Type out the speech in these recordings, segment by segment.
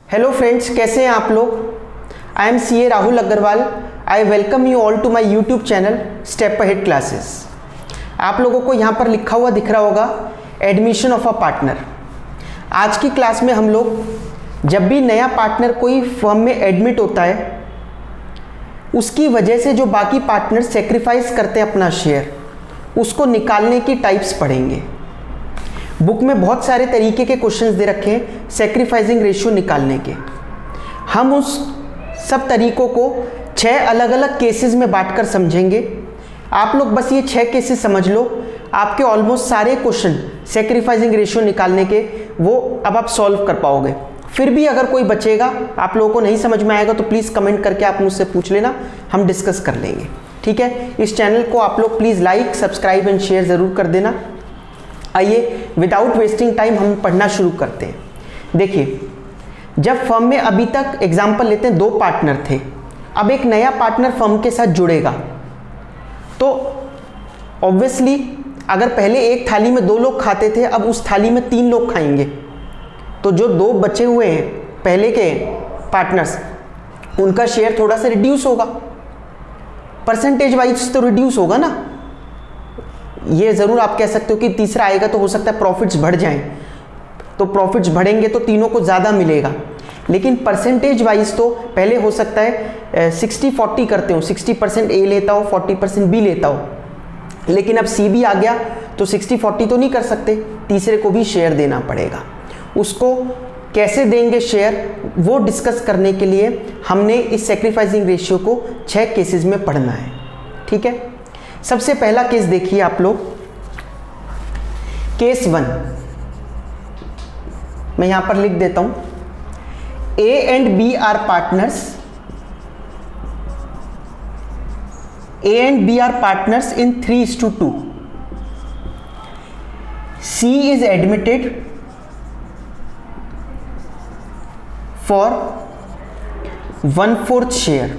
Hello friends, कैसे हैं आप लोग। I am CA Rahul Agarwal. I welcome you all to my YouTube channel step ahead classes. आप लोगों को यहाँ पर लिखा हुआ दिख रहा होगा एडमिशन ऑफ अ पार्टनर। आज की क्लास में हम लोग जब भी नया पार्टनर कोई फर्म में एडमिट होता है, उसकी वजह से जो बाकी पार्टनर सेक्रीफाइस करते हैं अपना शेयर, उसको निकालने की टाइप्स पढ़ेंगे। बुक में बहुत सारे तरीके के क्वेश्चंस दे रखे हैं सेक्रीफाइसिंग रेशियो निकालने के। हम उस सब तरीकों को 6 अलग अलग केसेस में बांटकर समझेंगे। आप लोग बस ये 6 केसेस समझ लो, आपके ऑलमोस्ट सारे क्वेश्चन सेक्रीफाइसिंग रेशियो निकालने के वो अब आप सॉल्व कर पाओगे। फिर भी अगर कोई बचेगा, आप लोगों को नहीं समझ में आएगा, तो प्लीज़ कमेंट करके आप मुझसे पूछ लेना, हम डिस्कस कर लेंगे। ठीक है, इस चैनल को आप लोग please like, subscribe and share ज़रूर कर देना। आइए विदाउट वेस्टिंग टाइम हम पढ़ना शुरू करते हैं। देखिए, जब फर्म में अभी तक एग्जाम्पल लेते हैं 2 पार्टनर थे, अब एक नया पार्टनर फर्म के साथ जुड़ेगा, तो ऑब्वियसली अगर पहले एक थाली में 2 लोग खाते थे, अब उस थाली में 3 लोग खाएंगे, तो जो 2 बचे हुए हैं पहले के पार्टनर्स, उनका शेयर थोड़ा सा रिड्यूस होगा, परसेंटेज वाइज तो रिड्यूस होगा ना। ये ज़रूर आप कह सकते हो कि तीसरा आएगा तो हो सकता है प्रॉफिट्स बढ़ जाएं, तो प्रॉफिट्स बढ़ेंगे तो तीनों को ज़्यादा मिलेगा। लेकिन परसेंटेज वाइज तो पहले हो सकता है 60-40 करते हो, 60% ए लेता हो, 40% बी लेता हो। लेकिन अब सी भी आ गया तो 60-40 तो नहीं कर सकते, तीसरे को भी शेयर देना पड़ेगा। उसको कैसे देंगे शेयर, वो डिस्कस करने के लिए हमने इस सेक्रीफाइसिंग रेशियो को 6 केसेस में पढ़ना है। ठीक है, सबसे पहला केस देखिए आप लोग, केस 1 मैं यहां पर लिख देता हूं। A and B are partners, A and B are partners in 3:2। C is admitted for 1/4 share.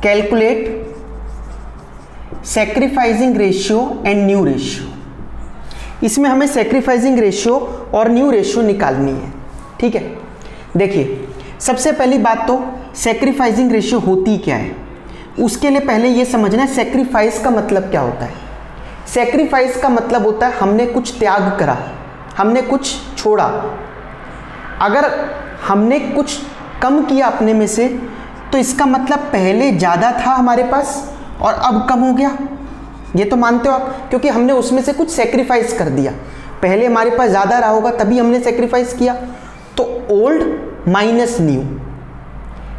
Calculate sacrificing ratio and new ratio. इसमें हमें सेक्रीफाइसिंग रेशियो और न्यू रेशियो निकालनी है। ठीक है, देखिए सबसे पहली बात तो सेक्रीफाइसिंग रेशियो होती क्या है, उसके लिए पहले ये समझना है सेक्रीफाइस का मतलब क्या होता है। सेक्रीफाइस का मतलब होता है हमने कुछ त्याग करा, हमने कुछ छोड़ा। अगर हमने कुछ कम किया अपने में से, तो इसका मतलब पहले ज़्यादा था हमारे पास और अब कम हो गया। ये तो मानते हो आप, क्योंकि हमने उसमें से कुछ सेक्रीफाइस कर दिया। पहले हमारे पास ज़्यादा रहा होगा तभी हमने सेक्रीफाइस किया, तो ओल्ड माइनस न्यू,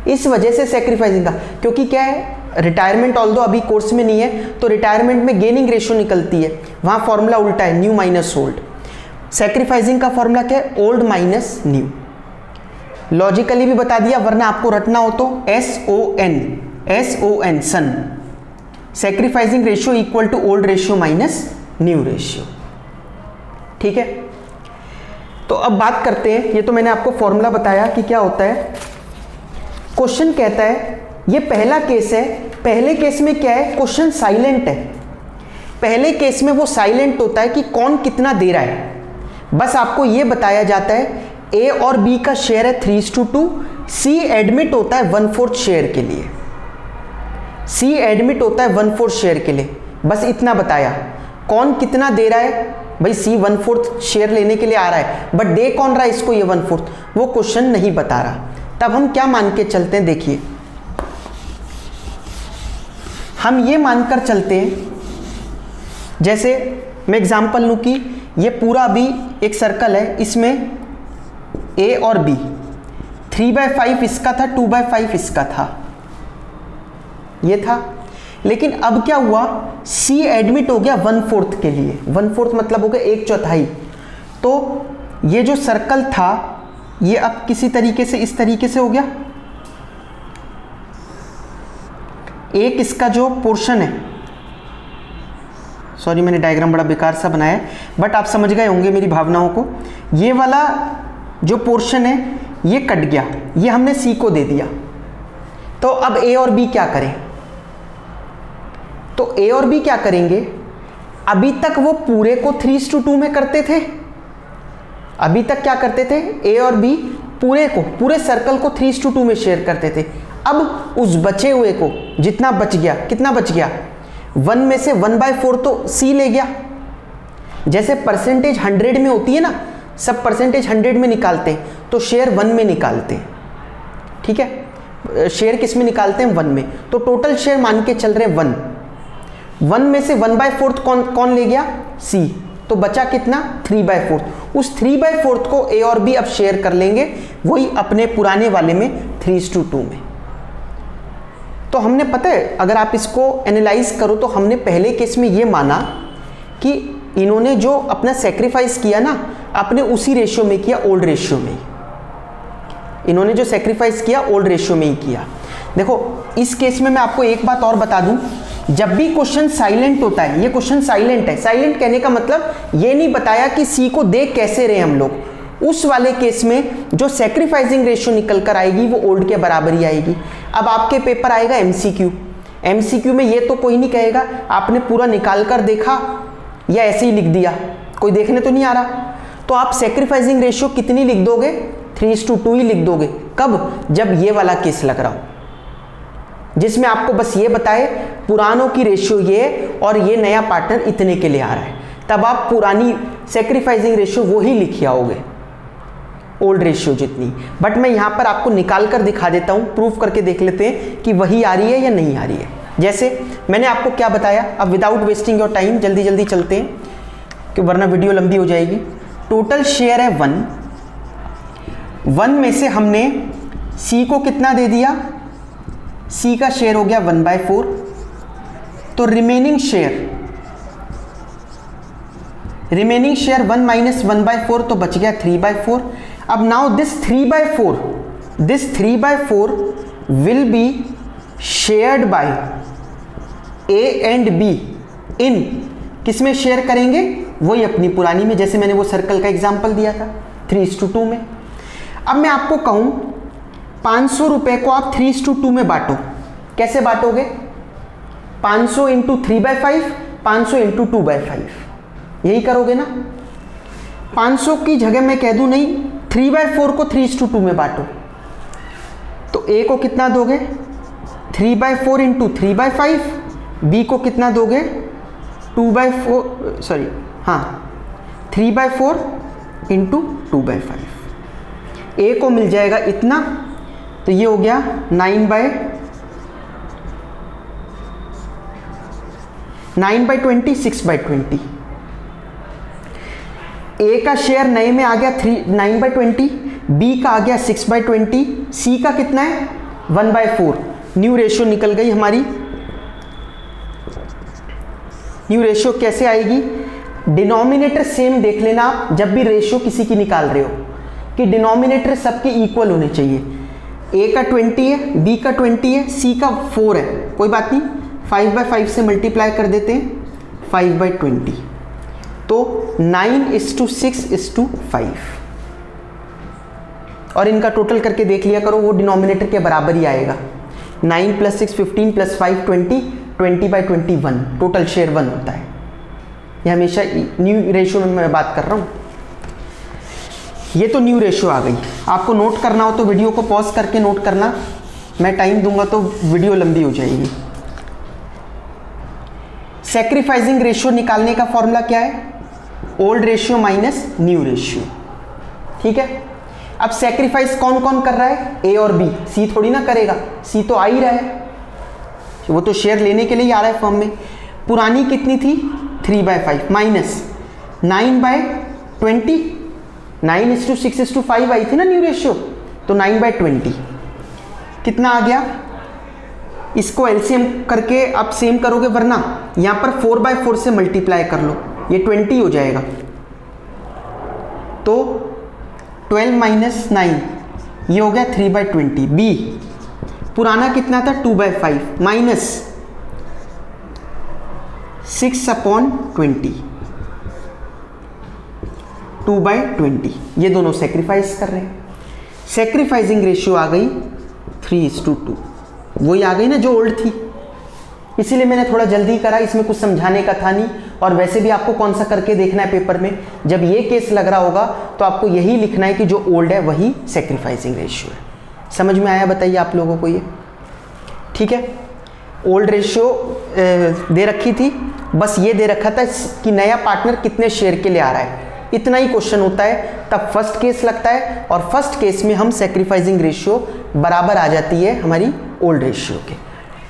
इस वजह से सेक्रीफाइसिंग का। क्योंकि क्या है, रिटायरमेंट ऑल्दो अभी कोर्स में नहीं है, तो रिटायरमेंट में गेनिंग रेशियो निकलती है, वहाँ फॉर्मूला उल्टा है, न्यू माइनस ओल्ड। सेक्रीफाइसिंग का फॉर्मूला क्या है, ओल्ड माइनस न्यू। लॉजिकली भी बता दिया, वरना आपको रटना हो तो SON son. Sacrificing ratio equal to old ratio minus new ratio. ठीक है, तो अब बात करते हैं। ये तो मैंने आपको फॉर्मूला बताया कि क्या होता है। क्वेश्चन कहता है, ये पहला केस है, पहले केस में क्या है, क्वेश्चन साइलेंट है। पहले केस में वो साइलेंट होता है कि कौन कितना दे रहा है, बस आपको ये बताया जाता है ए और बी का शेयर है 3:2, सी एडमिट होता है 1/4 शेयर के लिए। सी एडमिट होता है 1/4 शेयर के लिए, बस इतना बताया। कौन कितना दे रहा है, भाई सी 1/4 शेयर लेने के लिए आ रहा है, बट दे कौन रहा है इसको ये 1/4, वो क्वेश्चन नहीं बता रहा। तब हम क्या मान के चलते हैं, देखिए हम ये मानकर चलते हैं, जैसे मैं एग्जांपल लूँ कि ये पूरा भी एक सर्कल है, इसमें ए और बी, 3/5 इसका था, 2/5 इसका था, ये था। लेकिन अब क्या हुआ, सी एडमिट हो गया 1/4 के लिए। 1/4 मतलब हो गया 1/4। तो ये जो सर्कल था, ये अब किसी तरीके से इस तरीके से हो गया। एक इसका जो पोर्शन है, सॉरी मैंने डायग्राम बड़ा बेकार सा बनाया है, बट आप समझ गए होंगे मेरी भावनाओं को। ये वाला जो पोर्शन है ये कट गया, ये हमने सी को दे दिया। तो अब ए और बी क्या करें, तो ए और बी क्या करेंगे, अभी तक वो पूरे को 3:2 में करते थे, अभी तक क्या करते थे, ए और बी पूरे सर्कल को 3:2 में शेयर करते थे। अब उस बचे हुए को जितना बच गया, कितना बच गया, 1 में से 1/4 तो सी ले गया। जैसे परसेंटेज 100 में होती है ना, सब परसेंटेज 100 में निकालते हैं, तो शेयर 1 में निकालते हैं। ठीक है, शेयर किस में निकालते हैं, 1 में। तो टोटल शेयर मान के चल रहे 1 में से 1/4 कौन ले गया, सी। तो बचा कितना, 3/4। उस 3/4 को ए और बी अब शेयर कर लेंगे, वही अपने पुराने वाले में 3:2 में। तो हमने, पता है, अगर आप इसको एनालाइज करो तो हमने पहले केस में ये माना कि इन्होंने जो अपना सेक्रीफाइस किया ना, अपने उसी रेशियो में किया, ओल्ड रेशियो में। इन्होंने जो सेक्रीफाइस किया ओल्ड रेशियो में ही किया। देखो इस केस में मैं आपको एक बात और बता दूं, जब भी क्वेश्चन साइलेंट होता है, ये क्वेश्चन साइलेंट है। साइलेंट कहने का मतलब ये नहीं बताया कि सी को देख कैसे रहे हम लोग, उस वाले केस में जो सेक्रीफाइसिंग रेशियो निकल कर आएगी वो ओल्ड के बराबर ही आएगी। अब आपके पेपर आएगा एमसीक्यू में ये तो कोई नहीं कहेगा आपने पूरा निकाल कर देखा या ऐसे ही लिख दिया, कोई देखने तो नहीं आ रहा। तो आप सेक्रीफाइसिंग रेशियो कितनी लिख दोगे, 3:2 ही लिख दोगे। कब, जब ये वाला केस लग रहा हो, जिसमें आपको बस ये बताए पुरानों की रेशियो ये और ये नया पार्टनर इतने के लिए आ रहा है, तब आप पुरानी सेक्रीफाइसिंग रेशियो वो ही लिखे आओगे, ओल्ड रेशियो जितनी। बट मैं यहाँ पर आपको निकाल कर दिखा देता हूँ, प्रूफ करके देख लेते हैं कि वही आ रही है या नहीं आ रही है। जैसे मैंने आपको क्या बताया, अब विदाउट वेस्टिंग योर टाइम जल्दी जल्दी चलते हैं कि वरना वीडियो लंबी हो जाएगी। टोटल शेयर है 1 में से हमने सी को कितना दे दिया, सी का शेयर हो गया 1/4। तो रिमेनिंग शेयर 1 माइनस 1/4 तो बच गया 3/4। अब now this 3/4 will be shared by A and be in, किसमें शेयर करेंगे, वही अपनी पुरानी में, जैसे मैंने वो सर्कल का एग्जांपल दिया था 3:2 में। अब मैं आपको कहूं 500 रुपए को आप 3:2 में बांटो, कैसे बांटोगे, 500 इंटू 3/5, 500 इंटू 2/5, यही करोगे ना। 500 की जगह मैं कह दूं नहीं, 3/4 को 3:2 में बांटो, तो ए को कितना दोगे, 3/4 इंटू 3/5, बी को कितना दोगे, 3/4 इंटू 2/5। ए को मिल जाएगा इतना, तो ये हो गया 9/20, 6/20। ए का शेयर नए में आ गया 9/20, बी का आ गया 6/20, सी का कितना है 1/4। न्यू रेशियो निकल गई हमारी। न्यू रेशियो कैसे आएगी, डिनोमिनेटर सेम देख लेना आप जब भी रेशियो किसी की निकाल रहे हो, कि डिनोमिनेटर सबके इक्वल होने चाहिए। ए का 20 है, बी का 20 है, सी का 4 है, कोई बात नहीं, 5/5 से मल्टीप्लाई कर देते हैं, 5/20। तो 9:6:5, और इनका टोटल करके देख लिया करो, वो डिनोमिनेटर के बराबर ही आएगा। 9 + 6 15 + 5 20, 20/21 टोटल शेयर 1 होता है। ये हमेशा न्यू रेशियो में मैं बात कर रहा हूँ। ये तो न्यू रेशियो आ गई। आपको नोट करना हो तो वीडियो को पॉज करके नोट करना, मैं टाइम दूंगा तो वीडियो लंबी हो जाएगी। सैक्रिफाइसिंग रेशियो निकालने का फॉर्मूला क्या है, old ratio minus new ratio. ठीक है, अब सैक्रिफाइस कौन कौन कर रहा है, ए और बी, सी थोड़ी ना करेगा, सी तो आ ही रहा है, वो तो शेयर लेने के लिए ही आ रहा है फॉर्म में। पुरानी कितनी थी 3/5 माइनस 9/20, 9:6:5 आई थी ना न्यू रेशियो, तो 9/20 कितना आ गया। इसको एलसीएम करके आप सेम करोगे, वरना यहाँ पर 4/4 से मल्टीप्लाई कर लो, ये 20 हो जाएगा। तो 12 - 9 ये हो गया 3/20। बी पुराना कितना था 2/5 माइनस 6/20, 2/20, ये दोनों सेक्रीफाइस कर रहे हैं। सेक्रीफाइसिंग रेशियो आ गई 3:2, वही आ गई ना जो ओल्ड थी। इसीलिए मैंने थोड़ा जल्दी करा, इसमें कुछ समझाने का था नहीं, और वैसे भी आपको कौन सा करके देखना है पेपर में, जब ये केस लग रहा होगा तो आपको यही लिखना है कि जो ओल्ड है वही सैक्रिफाइसिंग रेशियो है। समझ में आया बताइए आप लोगों को ये? ठीक है, ओल्ड रेशियो दे रखी थी, बस ये दे रखा था कि नया पार्टनर कितने शेयर के लिए आ रहा है, इतना ही क्वेश्चन होता है, तब फर्स्ट केस लगता है और फर्स्ट केस में हम सैक्रिफाइसिंग रेशियो बराबर आ जाती है हमारी ओल्ड रेशियो के।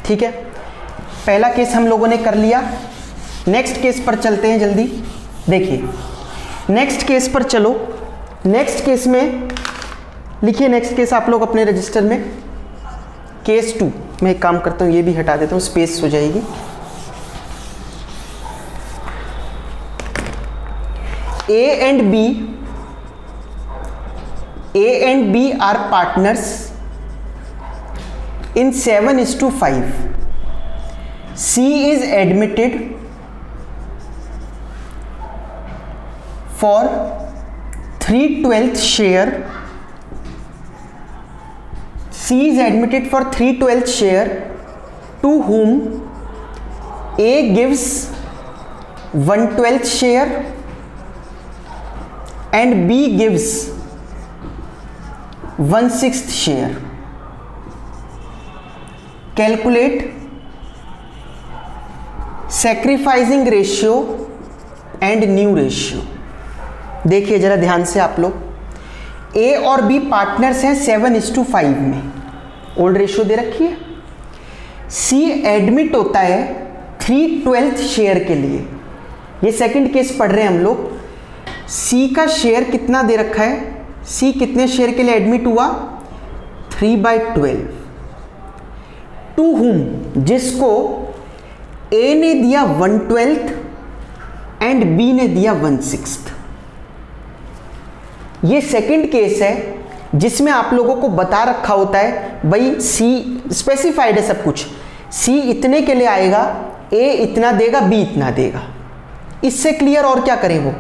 ठीक है, पहला केस हम लोगों ने कर लिया। नेक्स्ट केस पर चलते हैं जल्दी। देखिए नेक्स्ट केस पर चलो। नेक्स्ट केस में लिखिए, नेक्स्ट केस आप लोग अपने रजिस्टर में, केस 2। मैं एक काम करता हूँ, ये भी हटा देता हूँ, स्पेस हो जाएगी। A and B are partners in 7:5. C is admitted for 3/12 share. C is admitted for 3/12 share to whom A gives 1/12 share and B gives 1/6 share. Calculate sacrificing ratio and new ratio. देखिए जरा ध्यान से आप लोग, A और B partners हैं 7:5 में, old ratio दे रखी है। C एडमिट होता है 3/12 शेयर के लिए। ये सेकंड केस पढ़ रहे हैं हम लोग। C का शेयर कितना दे रखा है, C कितने शेयर के लिए एडमिट हुआ, 3/12। टू हुम, जिसको A ने दिया 1/12 एंड B ने दिया 1/6। ये सेकंड केस है जिसमें आप लोगों को बता रखा होता है भाई C स्पेसिफाइड है सब कुछ, C इतने के लिए आएगा, A इतना देगा, B इतना देगा। इससे क्लियर और क्या करें वो,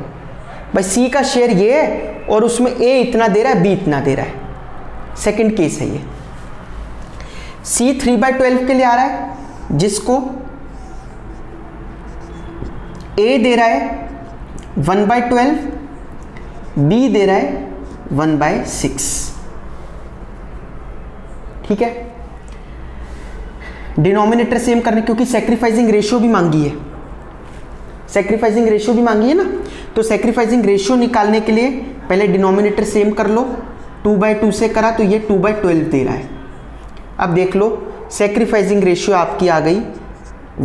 भाई C का शेयर ये है और उसमें A इतना दे रहा है, B इतना दे रहा है। सेकंड केस है ये। C 3/12 के लिए आ रहा है, जिसको A दे रहा है 1/12, B दे रहा है 1/6। ठीक है, डिनोमिनेटर सेम करने, क्योंकि सैक्रिफाइसिंग रेशियो भी मांगी है, सैक्रिफाइसिंग रेशियो भी मांगी है ना, तो सैक्रिफाइसिंग रेशियो निकालने के लिए पहले डिनोमिनेटर सेम कर लो। 2/2 से करा तो ये 2/12 दे रहा है। अब देख लो सैक्रिफाइसिंग रेशियो आपकी आ गई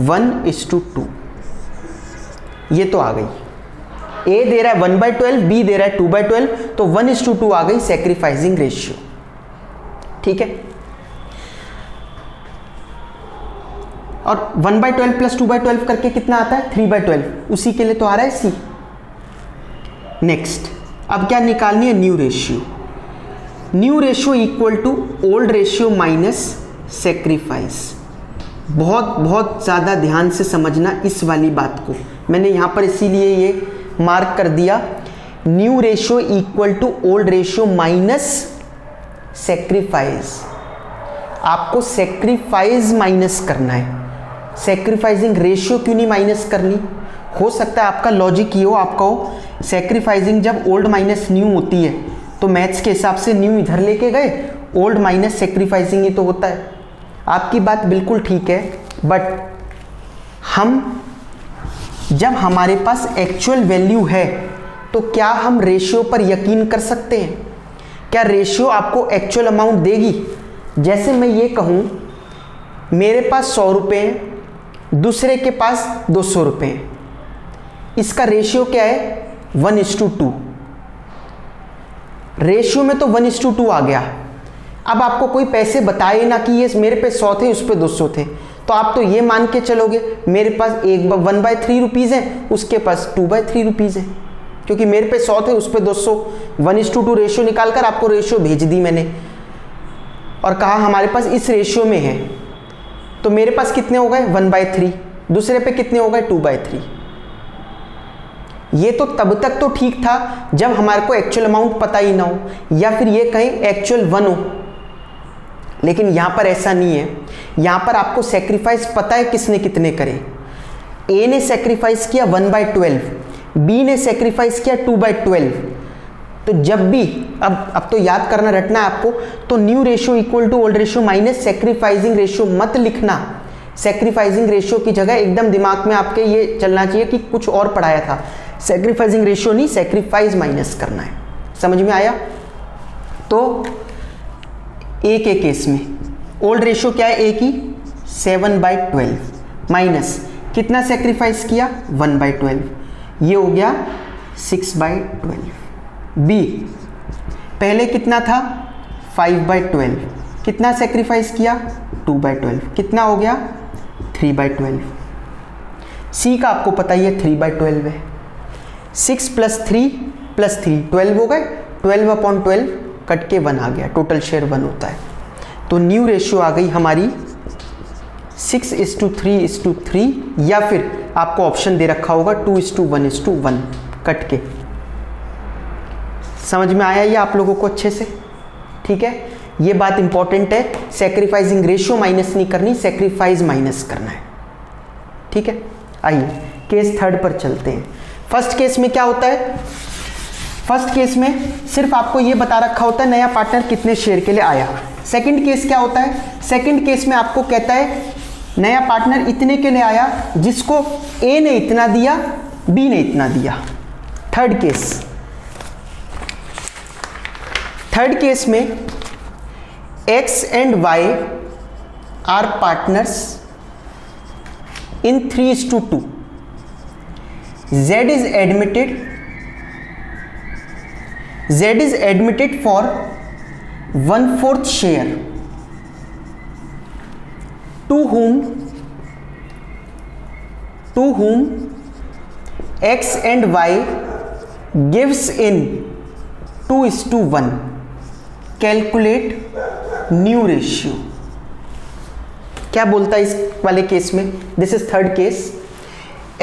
1:2। ये तो आ गई, A दे रहा है 1/12, B दे रहा है 2/12, तो 1:2 आ गई सैक्रिफाइसिंग रेशियो। ठीक है, और 1/12 प्लस 2/12 करके कितना आता है, 3/12, उसी के लिए तो आ रहा है C। नेक्स्ट, अब क्या निकालनी है, new ratio. New ratio equal to old ratio minus sacrifice. बहुत ज़्यादा ध्यान से समझना इस वाली बात को, मैंने यहाँ पर इसीलिए ये मार्क कर दिया। New ratio equal to old ratio minus sacrifice. आपको सैक्रिफाइस माइनस करना है, सैक्रिफाइसिंग रेशियो क्यों नहीं माइनस करनी। हो सकता है आपका लॉजिक ये हो, आपका हो सैक्रिफाइसिंग जब ओल्ड माइनस न्यू होती है तो मैथ्स के हिसाब से न्यू इधर लेके गए, ओल्ड माइनस सैक्रिफाइसिंग ही तो होता है। आपकी बात बिल्कुल ठीक है, बट हम जब हमारे पास एक्चुअल वैल्यू है तो क्या हम रेशियो पर यकीन कर सकते हैं? क्या रेशियो आपको एक्चुअल अमाउंट देगी? जैसे मैं ये कहूँ मेरे पास 100 रुपये हैं, दूसरे के पास 200 रुपये हैं, इसका रेशियो क्या है, 1:2। रेशियो में तो 1:2 आ गया। अब आपको कोई पैसे बताए ना कि ये मेरे पे 100 थे, उस पे 200 थे, तो आप तो ये मान के चलोगे मेरे पास 1/3 रुपीज़ है, उसके पास 2/3 रुपीज़ है, क्योंकि मेरे पे 100 थे, उस पे 200। 1:2 रेशियो निकाल कर आपको रेशियो भेज दी मैंने और कहा हमारे पास इस रेशियो में है, तो मेरे पास कितने हो गए, 1/3, दूसरे पे कितने हो गए, 2/3। ये तो तब तक तो ठीक था जब हमारे को एक्चुअल अमाउंट पता ही ना हो, या फिर ये कहें एक्चुअल 1 हो, लेकिन यहाँ पर ऐसा नहीं है। यहाँ पर आपको सैक्रिफाइस पता है किसने कितने करे, ए ने सेक्रीफाइस किया 1/12, बी ने सेक्रीफाइस किया 2/12। तो जब भी अब तो याद करना रटना है आपको, तो new ratio equal to old ratio minus sacrificing ratio मत लिखना। सेक्रीफाइसिंग रेशियो की जगह एकदम दिमाग में आपके ये चलना चाहिए कि कुछ और पढ़ाया था। सेक्रीफाइसिंग रेशियो नहीं, सेक्रीफाइस माइनस करना है। समझ में आया? तो ए के केस में ओल्ड रेशियो क्या है ए की 7/12 माइनस कितना सेक्रीफाइस किया 1/12, ये हो गया 6/12। बी पहले कितना था 5/12, कितना सेक्रीफाइस किया 2/12, कितना हो गया 3/12। सी का आपको पता ही है 3/12 है। 6 + 3 + 3 12 हो गए, 12/12 कट के 1 आ गया, टोटल शेयर 1 होता है। तो न्यू रेशियो आ गई हमारी 6:3:3, या फिर आपको ऑप्शन दे रखा होगा 2:1:1 कट के। समझ में आया ये आप लोगों को अच्छे से? ठीक है, ये बात इंपॉर्टेंट है, सेक्रीफाइसिंग रेशियो माइनस नहीं करनी, सेक्रीफाइस माइनस करना है। ठीक है, आइए केस थर्ड पर चलते हैं। फर्स्ट केस में क्या होता है? फर्स्ट केस में सिर्फ आपको ये बता रखा होता है नया पार्टनर कितने शेयर के लिए आया। सेकंड केस क्या होता है? सेकंड केस में आपको कहता है नया पार्टनर इतने के लिए आया, जिसको ए ने इतना दिया, बी ने इतना दिया। थर्ड केस में X and Y are partners in 3:2। Z is admitted for 1/4 share to whom X and Y gives in 2:1. Calculate new ratio। क्या बोलता है इस वाले केस में? This is third case.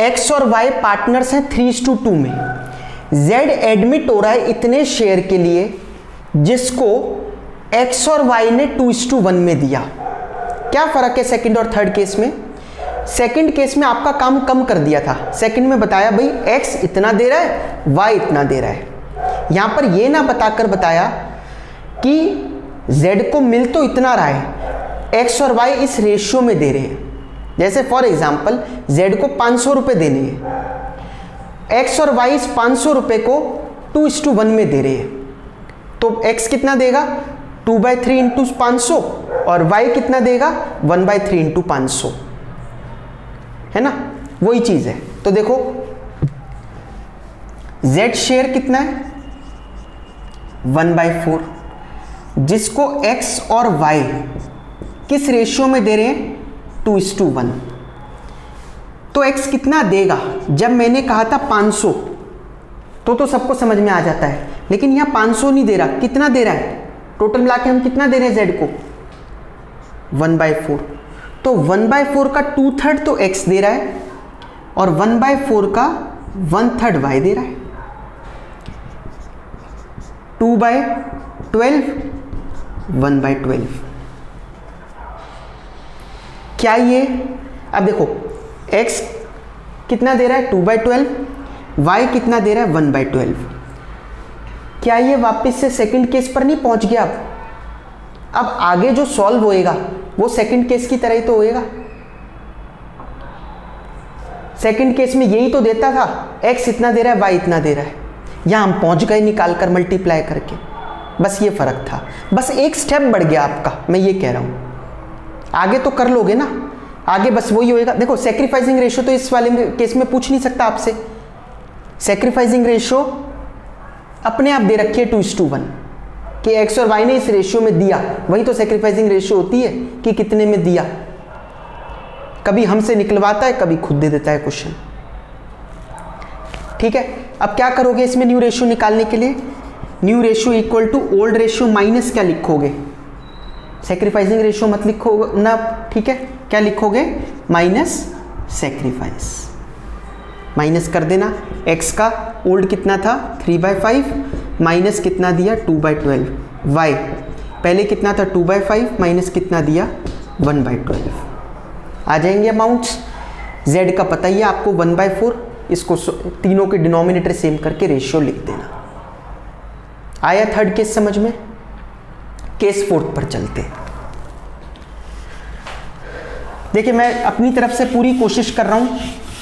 X और Y पार्टनर्स हैं 3:2 में। Z एडमिट हो रहा है इतने शेयर के लिए जिसको X और Y ने 2:1 में दिया। क्या फर्क है सेकंड और थर्ड केस में? सेकंड केस में आपका काम कम कर दिया था। सेकंड में बताया भाई X इतना दे रहा है, Y इतना दे रहा है। यहां पर यह ना बताकर बताया कि Z को मिल तो इतना रहा है, X और Y इस रेशियो में दे रहे हैं। जैसे फॉर एग्जाम्पल Z को 500 रुपये देने हैं, X और Y इस 500 रुपये को 2:1 में दे रहे हैं। तो X कितना देगा 2/3 × 500 और Y कितना देगा 1/3 × 500, है ना? वही चीज है। तो देखो Z शेयर कितना है 1/4, जिसको X और Y किस रेशियो में दे रहे हैं 2:1। तो X कितना देगा? जब मैंने कहा था 500 तो सबको समझ में आ जाता है, लेकिन यहां 500 नहीं दे रहा। कितना दे रहा है? टोटल मिला के हम कितना दे रहे हैं Z को 1/4। तो 1/4 का 2/3 तो X दे रहा है और 1/4 का 1/3 Y दे रहा है। 2/12 1/12। क्या ये? अब देखो X कितना दे रहा है 2/12, Y कितना दे रहा है 1/12। क्या ये वापस से सेकंड केस पर नहीं पहुंच गया? अब आगे जो सॉल्व होएगा वो सेकंड केस की तरह ही तो होएगा। सेकंड केस में यही तो देता था, X इतना दे रहा है, Y इतना दे रहा है। यहां हम पहुंच गए निकाल कर मल्टीप्लाई करके, बस ये फर्क था। बस एक स्टेप बढ़ गया आपका, मैं ये कह रहा हूं। आगे तो कर लोगे ना, आगे बस वही होएगा। देखो सेक्रीफाइसिंग रेशियो तो इस वाले केस में पूछ नहीं सकता आपसे। सेक्रीफाइसिंग रेशियो अपने आप दे रखी है 2:1 कि X और Y ने इस रेशियो में दिया। वही तो सेक्रीफाइसिंग रेशियो होती है कि कितने में दिया। कभी हमसे निकलवाता है, कभी खुद दे देता है क्वेश्चन। ठीक है, अब क्या करोगे इसमें न्यू रेशियो निकालने के लिए? New ratio equal to old ratio minus क्या लिखोगे? सेक्रीफाइसिंग रेशियो मत लिखो ना, ठीक है? क्या लिखोगे? Minus sacrifice. माइनस कर देना। X का ओल्ड कितना था 3/5 माइनस कितना दिया 2/12। Y पहले कितना था 2/5 माइनस कितना दिया 1/12। आ जाएंगे अमाउंट्स। z का पता ही है आपको 1/4, इसको तीनों के डिनोमिनेटर सेम करके रेशियो लिख देना। आया थर्ड केस समझ में। केस फोर्थ पर चलते हैं। देखिए मैं अपनी तरफ से पूरी कोशिश कर रहा हूँ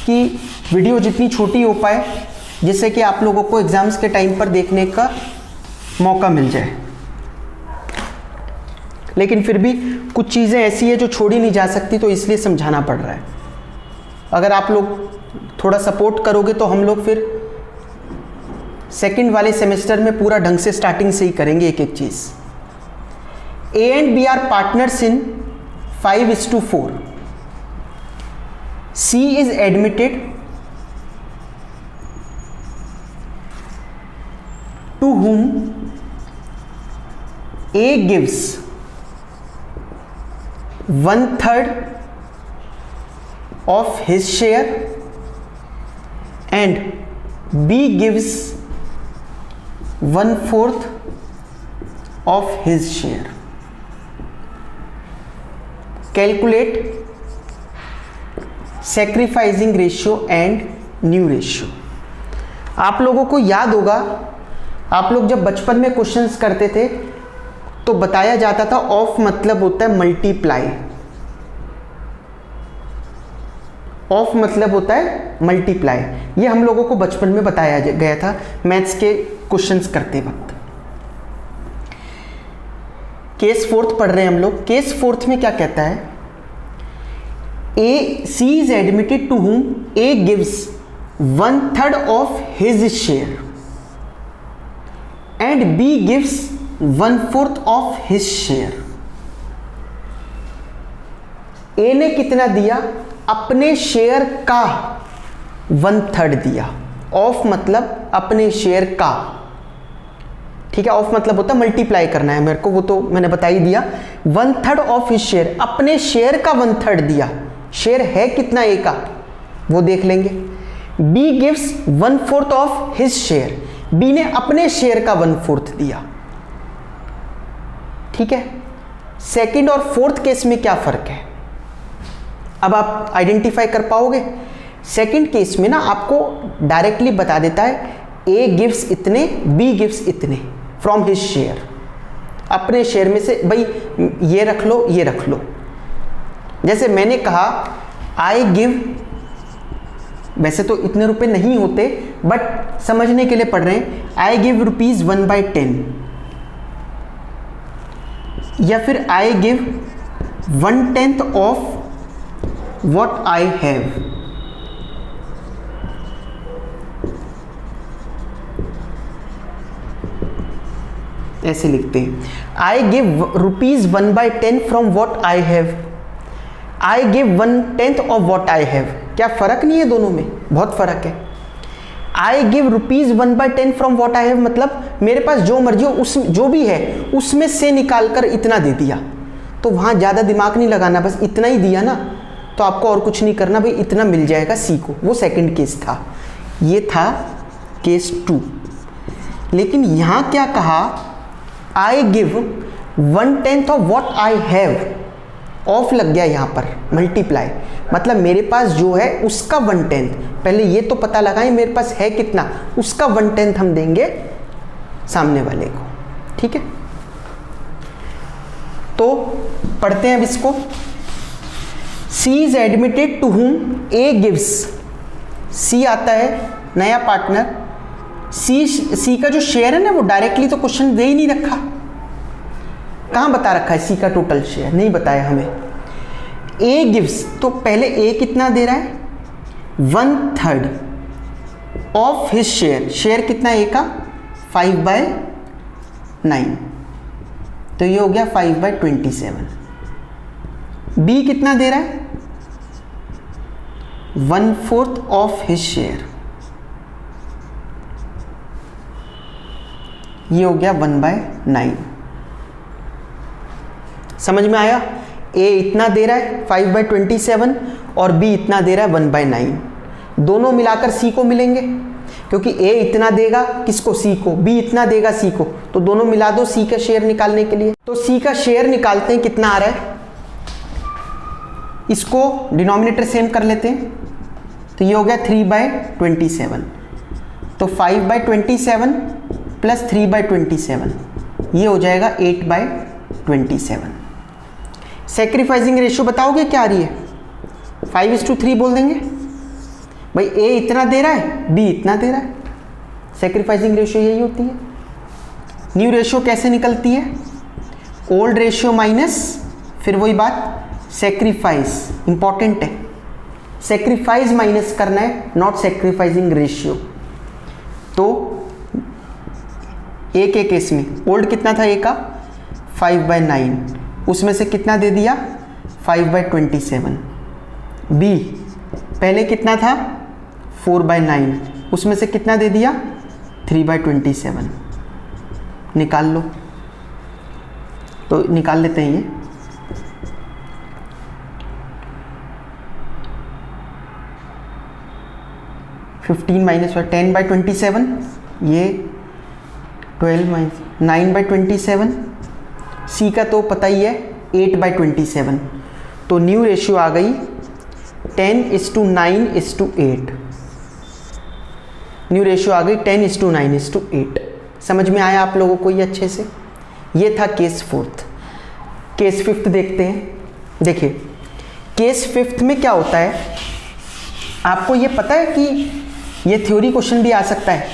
कि वीडियो जितनी छोटी हो पाए, जिससे कि आप लोगों को एग्जाम्स के टाइम पर देखने का मौका मिल जाए, लेकिन फिर भी कुछ चीज़ें ऐसी है जो छोड़ी नहीं जा सकती, तो इसलिए समझाना पड़ रहा है। अगर आप लोग थोड़ा सपोर्ट करोगे तो हम लोग फिर सेकंड वाले सेमेस्टर में पूरा ढंग से स्टार्टिंग से ही करेंगे एक एक चीज़। A and B are partners in 5:4. C is admitted to whom A gives 1/3 of his share and B gives 1/4 of his share. Calculate sacrificing ratio and new ratio. आप लोगों को याद होगा, आप लोग जब बचपन में क्वेश्चंस करते थे तो बताया जाता था ऑफ मतलब होता है मल्टीप्लाई। ऑफ मतलब होता है मल्टीप्लाई, ये हम लोगों को बचपन में बताया गया था मैथ्स के क्वेश्चंस करते वक्त। केस फोर्थ पढ़ रहे हैं हम लोग। केस फोर्थ में क्या कहता है, C is admitted to whom A gives 1/3 of his share and B gives 1/4 of his share. A ने कितना दिया, अपने शेयर का 1/3 दिया। ऑफ मतलब अपने शेयर का, ठीक है। ऑफ मतलब होता है मल्टीप्लाई करना है मेरे को, वो तो मैंने बता ही दिया। 1/3 ऑफ हिज शेयर, अपने शेयर का 1/3 दिया। शेयर है कितना ए का वो देख लेंगे। B gives 1/4 of his share, B ने अपने शेयर का 1/4 दिया, ठीक है। सेकंड और फोर्थ केस में क्या फर्क है, अब आप आइडेंटिफाई कर पाओगे। सेकंड केस में ना आपको डायरेक्टली बता देता है ए गिव्स इतने, बी गिव्स इतने फ्रॉम हिज शेयर। अपने शेयर में से भाई ये रख लो, ये रख लो। जैसे मैंने कहा आई गिव, वैसे तो इतने रुपए नहीं होते बट समझने के लिए पढ़ रहे हैं, आई गिव रुपीज 1/10, या फिर I give 1/10 of what I have. ऐसे लिखते हैं, I give rupees 1/10 from what I have, I give 1/10 of what I have. क्या फर्क नहीं है दोनों में, बहुत फर्क है। I give rupees 1/10 from what I have मतलब मेरे पास जो मर्जी हो, उस जो भी है उसमें से निकालकर इतना दे दिया, तो वहां ज्यादा दिमाग नहीं लगाना, बस इतना ही दिया ना, तो आपको और कुछ नहीं करना, भाई इतना मिल जाएगा सी को। वो सेकंड केस था, ये था केस 2। लेकिन यहां क्या कहा, I give 1/10 of what I have, of लग गया यहां पर मल्टीप्लाई, मतलब मेरे पास जो है उसका 1/10। पहले ये तो पता लगाएं मेरे पास है कितना, उसका 1/10 हम देंगे सामने वाले को, ठीक है। तो पढ़ते हैं अब इसको। C is admitted to whom A gives, C आता है नया पार्टनर। C का जो शेयर है ना वो डायरेक्टली तो क्वेश्चन दे ही नहीं रखा, कहां बता रखा है C का टोटल शेयर, नहीं बताया हमें। A गिव्स, तो पहले A कितना दे रहा है, 1/3 ऑफ हिज शेयर। शेयर कितना A का, 5/9, तो ये हो गया 5/27। B कितना दे रहा है, 1/4 ऑफ हिज शेयर, ये हो गया 1/9। समझ में आया, A इतना दे रहा है 5/27 और B इतना दे रहा है 1/9। दोनों मिलाकर C को मिलेंगे, क्योंकि A इतना देगा किसको, C को, B इतना देगा C को, तो दोनों मिला दो C का शेयर निकालने के लिए। तो C का शेयर निकालते हैं, कितना आ रहा है, इसको डिनोमिनेटर सेम कर लेते हैं, तो ये हो गया 3/27, तो 5/27 प्लस 3/27 ये हो जाएगा 8/27। सेक्रीफाइसिंग रेशियो बताओगे क्या आ रही है? 5:3 बोल देंगे भाई, ए इतना दे रहा है, बी इतना दे रहा है, सेक्रीफाइसिंग रेशियो यही होती है। न्यू रेशियो कैसे निकलती है? ओल्ड रेशियो माइनस फिर वही बात सेक्रीफाइस, इंपॉर्टेंट है, सेक्रीफाइस माइनस करना है, नॉट सेक्रीफाइसिंग रेशियो। तो ए के केस में ओल्ड कितना था ए का? 5/9, उसमें से कितना दे दिया? 5/27। बी पहले कितना था? 4/9, उसमें से कितना दे दिया? 3/27। निकाल लो, तो निकाल लेते हैं ये। (10/27) ये 12 - 9/27। सी का तो पता ही है 8/27, तो न्यू रेशियो आ गई 10:9:8। न्यू रेशियो आ गई 10:9:8। समझ में आया आप लोगों को ये अच्छे से? ये था केस फोर्थ। केस फिफ्थ देखते हैं। देखिए केस फिफ्थ में क्या होता है, आपको ये पता है कि ये थ्योरी क्वेश्चन भी आ सकता है।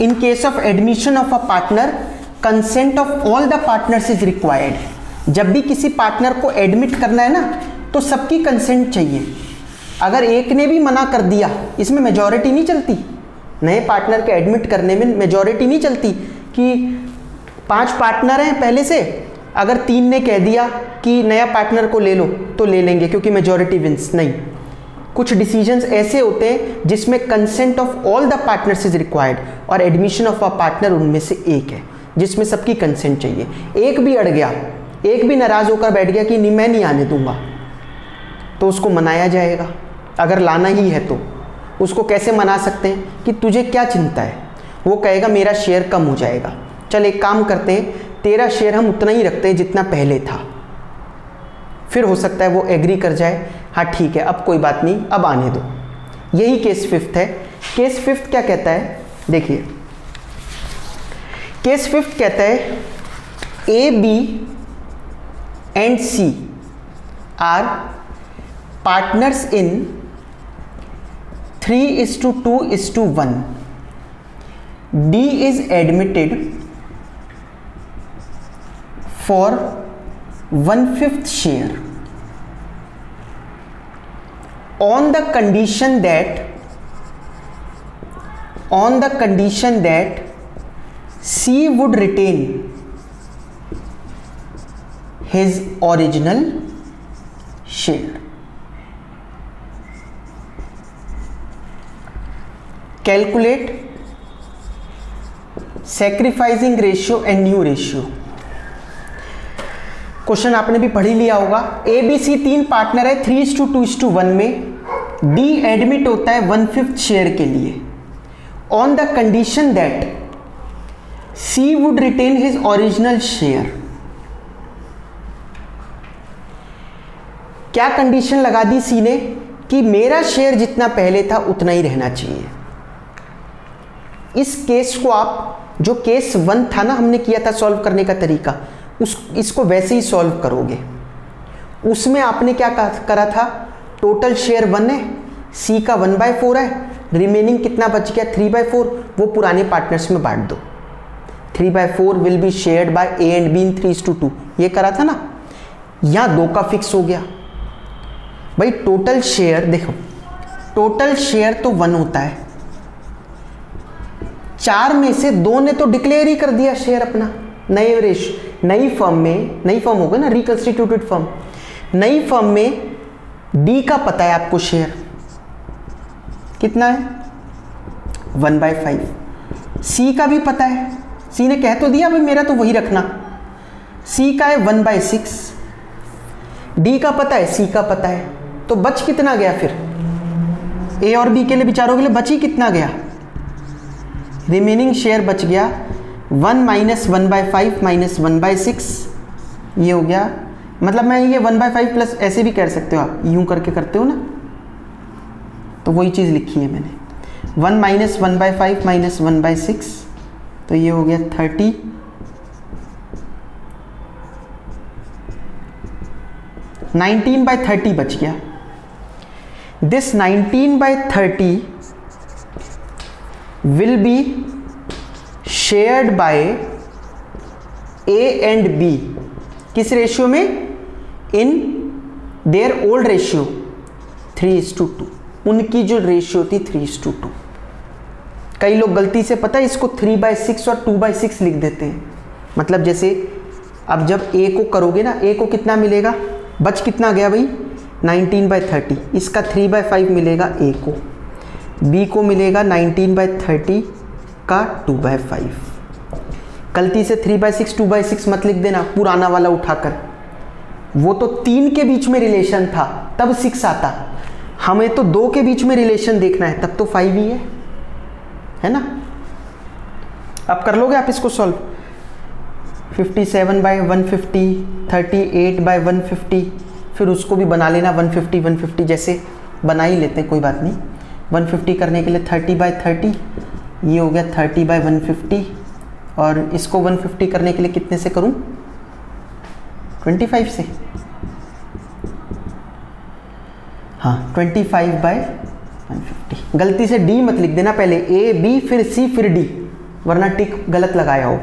In case of admission of a partner, consent of all the partners is required. जब भी किसी पार्टनर को एडमिट करना है ना, तो सबकी कंसेंट चाहिए। अगर एक ने भी मना कर दिया, इसमें मेजॉरिटी नहीं चलती। नए पार्टनर के एडमिट करने में मेजॉरिटी नहीं चलती कि 5 पार्टनर हैं पहले से, अगर 3 ने कह दिया कि नया पार्टनर को ले लो तो ले लेंगे क्योंकि मेजॉरिटी विंस। नहीं, कुछ डिसीजंस ऐसे होते हैं जिसमें consent of all the partners is required, और एडमिशन ऑफ अ पार्टनर उनमें से एक है जिसमें सबकी कंसेंट चाहिए। एक भी अड़ गया, एक भी नाराज होकर बैठ गया कि नहीं मैं नहीं आने दूंगा, तो उसको मनाया जाएगा। अगर लाना ही है तो उसको कैसे मना सकते हैं कि तुझे क्या चिंता है? वो कहेगा मेरा शेयर कम हो जाएगा, चल एक काम करते हैं, तेरा शेयर हम उतना ही रखते हैं जितना पहले था। फिर हो सकता है वो एग्री कर जाए, हाँ ठीक है अब कोई बात नहीं, अब आने दो। यही केस फिफ्थ है। केस फिफ्थ क्या कहता है? देखिए केस फिफ्थ कहता है A, B and C are partners in 3:2:1. D is admitted for 1/5 share on the condition that C would retain his original share. Calculate sacrificing ratio and new ratio. Question आपने भी पढ़ ही लिया होगा। A B C 3 partner है 3:2:1 में। D admit होता है 1/5 share के लिए on the condition that C would retain his original share. क्या कंडीशन लगा दी सी ने? कि मेरा शेयर जितना पहले था उतना ही रहना चाहिए। इस केस को आप, जो केस 1 था ना हमने किया था सॉल्व करने का तरीका, इसको वैसे ही सॉल्व करोगे। उसमें आपने क्या करा था? टोटल शेयर 1 है, सी का 1/4 है, रिमेनिंग कितना बच गया 3/4, वो पुराने पार्टनर्स में बांट दो। 3/4 will be shared by A and be in 3:2, ये करा था ना। यहां 2 का फिक्स हो गया भाई। टोटल शेयर देखो, टोटल शेयर तो 1 होता है, 4 में से 2 ने तो डिक्लेयर ही कर दिया शेयर अपना। नई फर्म में, नई फर्म होगा ना, रिकंस्टिट्यूटेड फर्म, नई फर्म में डी का पता है आपको शेयर कितना है 1/5। सी का भी पता है, सी ने कह तो दिया भाई मेरा तो वही रखना, सी का है 1/6। डी का पता है, सी का पता है, तो बच कितना गया फिर? ए और बी के लिए, बेचारों के लिए बच ही कितना गया? रिमेनिंग शेयर बच गया 1 - 1/5 - 1/6, ये हो गया। मतलब मैं ये 1/5 प्लस ऐसे भी कर सकते हो आप, यूं करके करते हो ना, तो वही चीज़ लिखी है मैंने। 1 माइनस 1/5 माइनस 1/6, तो ये हो गया 30। 19/30 बच गया। This 19/30 will be shared by A and B। किस रेशियो में? In their old ratio 3:2। उनकी जो रेशियो थी 3:2। कई लोग गलती से पता है इसको 3/6 और 2/6 लिख देते हैं। मतलब जैसे अब जब A को करोगे ना, A को कितना मिलेगा? बच कितना गया भाई? 19/30। इसका 3/5 मिलेगा A को, B को मिलेगा 19/30 का 2/5। गलती से 3/6 2/6 मत लिख देना पुराना वाला उठाकर, वो तो 3 के बीच में रिलेशन था तब 6 आता, हमें तो 2 के बीच में रिलेशन देखना है तब तो 5 ही है ना। अब कर लोगे आप इसको सॉल्व? 57/150, 38/150, फिर उसको भी बना लेना 150 जैसे बना ही लेते हैं, कोई बात नहीं। 150 करने के लिए 30/30, ये हो गया 30/150, और इसको 150 करने के लिए कितने से करूं? 25 से। हाँ, 25/150। गलती से D मत लिख देना, पहले A B फिर C फिर D, वरना टिक गलत लगाया हो।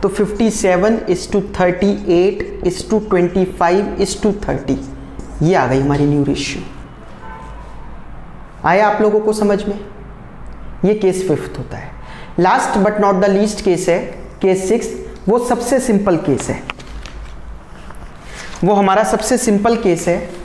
तो 57:38:25:30, ये आ गई हमारी न्यू रेशियो। आया आप लोगों को समझ में? ये केस 5th होता है। Last but not the least case है केस 6। वो सबसे सिंपल केस है, वो हमारा सबसे सिंपल केस है।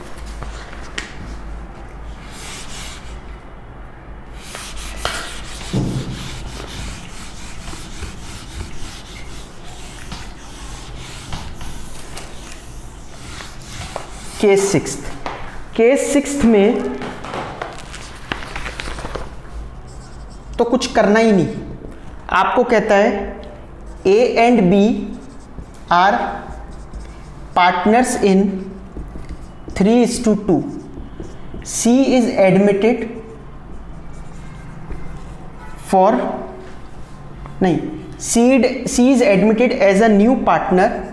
Case 6th। केस 6th में तो कुछ करना ही नहीं, आपको कहता है A and B are partners in 3:2। C is admitted for नहीं, C is admitted as a new partner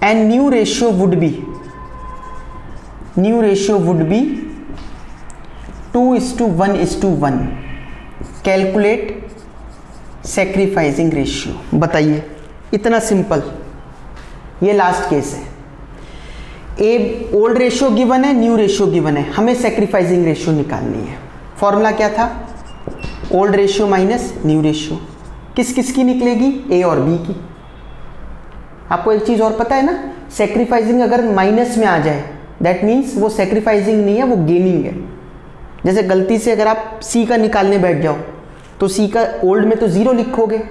and new ratio would be 2:1:1। Calculate sacrificing ratio. बताइए, इतना सिंपल। ये लास्ट केस है। ए ओल्ड रेशियो गिवन है, new ratio given है, हमें sacrificing ratio निकालनी है। फॉर्मूला क्या था? Old ratio minus new ratio. किस किस की निकलेगी? ए और बी की। आपको एक चीज़ और पता है ना, सैक्रिफाइसिंग अगर माइनस में आ जाए दैट मीन्स वो सैक्रिफाइसिंग नहीं है, वो गेनिंग है। जैसे गलती से अगर आप सी का निकालने बैठ जाओ तो सी का ओल्ड में तो 0 लिखोगे,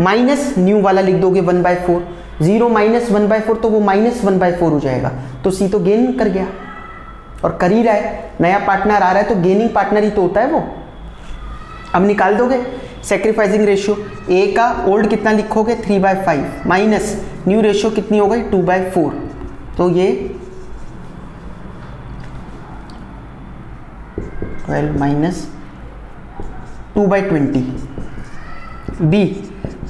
माइनस न्यू वाला लिख दोगे 1/4। 0 माइनस 1/4 तो वो -1/4 हो जाएगा, तो सी तो गेन कर गया और कर ही रहा है। नया पार्टनर आ रहा है तो गेनिंग पार्टनर ही तो होता है वो। अब निकाल दोगे सैक्रिफाइसिंग रेशियो। ए का ओल्ड कितना लिखोगे? 3/5 माइनस न्यू रेशियो कितनी हो गई? 2/4। तो ये 12 माइनस 2/20। बी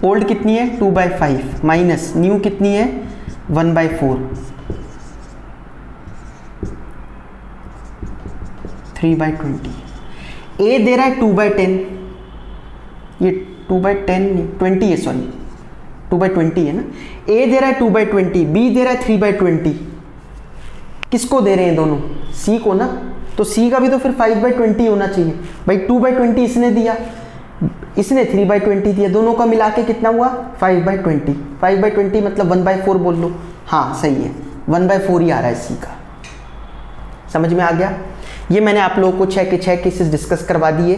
ओल्ड कितनी है? 2/5 माइनस न्यू कितनी है? 1/4। 3/20। ए दे रहा है 2/10, ये 2/10 नहीं 20 है, सॉरी 2/20 है ना। ए दे रहा है 2/20, बी दे रहा है 3/20। किसको दे रहे हैं दोनों? सी को ना, तो सी का भी तो फिर 5/20 होना चाहिए भाई। 2/20 इसने दिया, इसने 3/20 दिया, दोनों का मिला के कितना हुआ? 5/20। 5/20 मतलब 1/4 बोल लो। हाँ सही है, 1/4 ही आ रहा है सी का। समझ में आ गया? ये मैंने आप लोगों को 6 के 6 केसेस डिस्कस करवा दिए।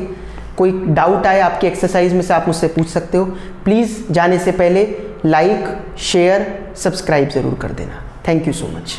कोई डाउट आए आपके एक्सरसाइज में से आप मुझसे पूछ सकते हो। प्लीज़ जाने से पहले लाइक, शेयर, सब्सक्राइब ज़रूर कर देना। Thank you so much.